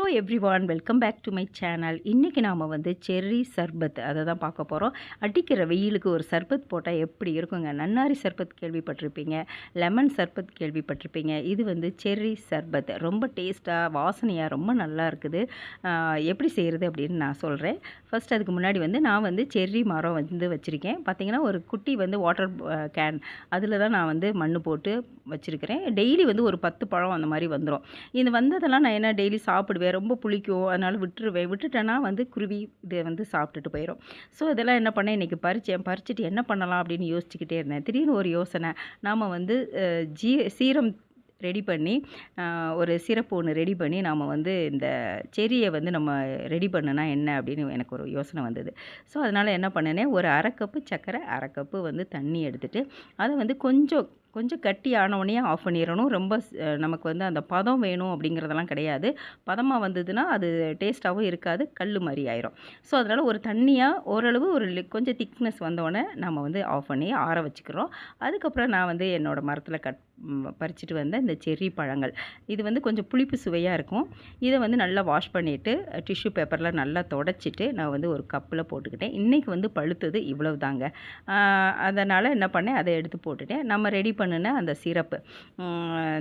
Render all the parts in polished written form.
Hello everyone, welcome back to my channel. இன்றைக்கி நாம் வந்து செர்ரி சர்பத் அதை தான் பார்க்க போகிறோம். அடிக்கிற வெயிலுக்கு ஒரு சர்பத் போட்டால் எப்படி இருக்குங்க. நன்னாரி சர்பத் கேள்விப்பட்டிருப்பீங்க, லெமன் சர்பத் கேள்விப்பட்டிருப்பீங்க. இது வந்து செர்ரி சர்பத் ரொம்ப டேஸ்ட்டாக வாசனையாக ரொம்ப நல்லா இருக்குது. எப்படி செய்கிறது அப்படின்னு நான் சொல்கிறேன். ஃபஸ்ட் அதுக்கு முன்னாடி வந்து நான் வந்து செர்ரி மரம் வந்து வச்சுருக்கேன். பார்த்திங்கன்னா ஒரு குட்டி வந்து வாட்டர் கேன், அதில் தான் நான் வந்து மண் போட்டு வச்சுருக்கிறேன். டெய்லி வந்து ஒரு 10 பழம் அந்த மாதிரி வந்துடும். இது வந்ததெல்லாம் நான் என்ன டெய்லி சாப்பிடுவேன், ரொம்ப புளிக்கும், அதனால் விட்டுட்டேன்னா வந்து குருவி இதை வந்து சாப்பிட்டுட்டு போயிடும். ஸோ இதெல்லாம் என்ன பண்ணேன், இன்றைக்கி பறிச்சுட்டு என்ன பண்ணலாம் அப்படின்னு யோசிச்சுக்கிட்டே இருந்தேன். திடீர்னு ஒரு யோசனை, நாம் வந்து சீரம் ரெடி பண்ணி ஒரு சிரப்பு ஒன்று ரெடி பண்ணி நாம் வந்து இந்த செரியை வந்து நம்ம ரெடி பண்ணுனா என்ன அப்படின்னு எனக்கு ஒரு யோசனை வந்தது. ஸோ அதனால் என்ன பண்ணினேன், ஒரு 1/2 கப்பு சர்க்கரை, 1/2 கப்பு வந்து தண்ணி எடுத்துகிட்டு அதை வந்து கொஞ்சம் கட்டி ஆனவுடனே ஆஃப் பண்ணிடணும். ரொம்ப நமக்கு வந்து அந்த பதம் வேணும் அப்படிங்கிறதெல்லாம் கிடையாது. பதமாக வந்ததுன்னா அது டேஸ்ட்டாகவும் இருக்காது, கல் மாதிரி ஆயிரும். ஸோ அதனால் ஒரு தண்ணியாக ஓரளவு கொஞ்சம் திக்னஸ் வந்தோடனே நம்ம வந்து ஆஃப் பண்ணி ஆற வச்சுக்கிறோம். அதுக்கப்புறம் நான் வந்து என்னோடய மரத்தில் பறிச்சுட்டு வந்த இந்த செர்ரி பழங்கள், இது வந்து கொஞ்சம் புளிப்பு சுவையாக இருக்கும். இதை வந்து நல்லா வாஷ் பண்ணிவிட்டு டிஷ்யூ பேப்பரில் நல்லா தொடச்சிட்டு நான் வந்து ஒரு கப்பில் போட்டுக்கிட்டேன். இன்றைக்கி வந்து பழுத்தது இவ்வளவு தாங்க. அதனால் என்ன பண்ணேன், அதை எடுத்து போட்டுட்டேன். நம்ம ரெடி பண்ணின அந்த சிரப்பு,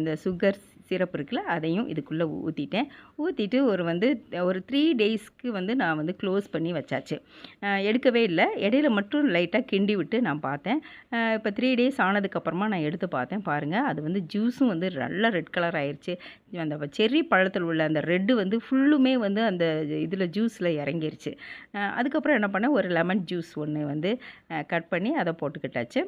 இந்த சுகர் சிரப் இருக்குல்ல, அதையும் இதுக்குள்ளே ஊற்றிட்டு ஒரு 3 டேஸ்க்கு வந்து நான் வந்து க்ளோஸ் பண்ணி வச்சாச்சு. எடுக்கவே இல்லை, இடையில மட்டும் லைட்டாக கிண்டி விட்டு நான் பார்த்தேன். இப்போ 3 டேஸ் ஆனதுக்கப்புறமா நான் எடுத்து பார்த்தேன். பாருங்கள், அது வந்து ஜூஸும் வந்து நல்லா ரெட் கலர் ஆயிடுச்சு. அந்த செர்ரி பழத்தில் உள்ள அந்த ரெட்டு வந்து ஃபுல்லுமே வந்து அந்த இதில் ஜூஸில் இறங்கிருச்சு. அதுக்கப்புறம் என்ன பண்ணேன், ஒரு லெமன் ஜூஸ் ஒன்று வந்து கட் பண்ணி அதை போட்டுக்கிட்டாச்சு.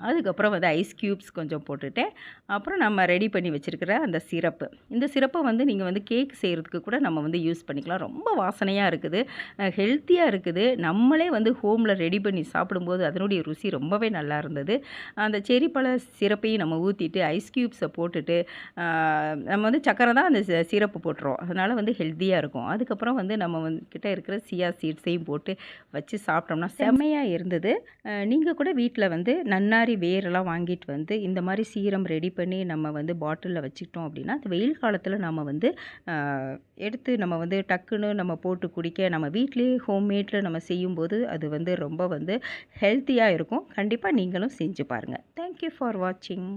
அதுக்கப்புறம் வந்து ஐஸ் க்யூப்ஸ் கொஞ்சம் போட்டுட்டேன். அப்புறம் நம்ம ரெடி பண்ணி வச்சுருக்கிற அந்த சிரப்பு, இந்த சிரப்பை வந்து நீங்கள் வந்து கேக் செய்கிறதுக்கு கூட நம்ம வந்து யூஸ் பண்ணிக்கலாம். ரொம்ப வாசனையாக இருக்குது, ஹெல்த்தியாக இருக்குது. நம்மளே வந்து ஹோமில் ரெடி பண்ணி சாப்பிடும்போது அதனுடைய ருசி ரொம்பவே நல்லா இருந்தது. அந்த செர்ரி பழ சிரப்பையும் நம்ம ஊற்றிட்டு ஐஸ் க்யூப்ஸை போட்டுட்டு நம்ம வந்து சக்கரை தான் அந்த சிரப்பு போட்டுருவோம், அதனால் வந்து ஹெல்த்தியாக இருக்கும். அதுக்கப்புறம் வந்து நம்ம கிட்ட இருக்கிற சியா சீட்ஸையும் போட்டு வச்சு சாப்பிட்டோம்னா செம்மையாக இருந்தது. நீங்கள் கூட வீட்டில் வந்து நன்னாரி வேரெல்லாம் வாங்கிட்டு வந்து இந்த மாதிரி சீரம் ரெடி பண்ணி நம்ம வந்து பாட்டிலில் வச்சுக்கிட்டோம் அப்படின்னா, அது வெயில் காலத்தில் நம்ம வந்து எடுத்து நம்ம வந்து டக்குன்னு நம்ம போட்டு குடிக்க, நம்ம வீட்டிலேயே ஹோம்மேடில் நம்ம செய்யும்போது அது வந்து ரொம்ப வந்து ஹெல்த்தியாக இருக்கும். கண்டிப்பாக நீங்களும் செஞ்சு பாருங்கள். தேங்க்யூ ஃபார் வாட்சிங்.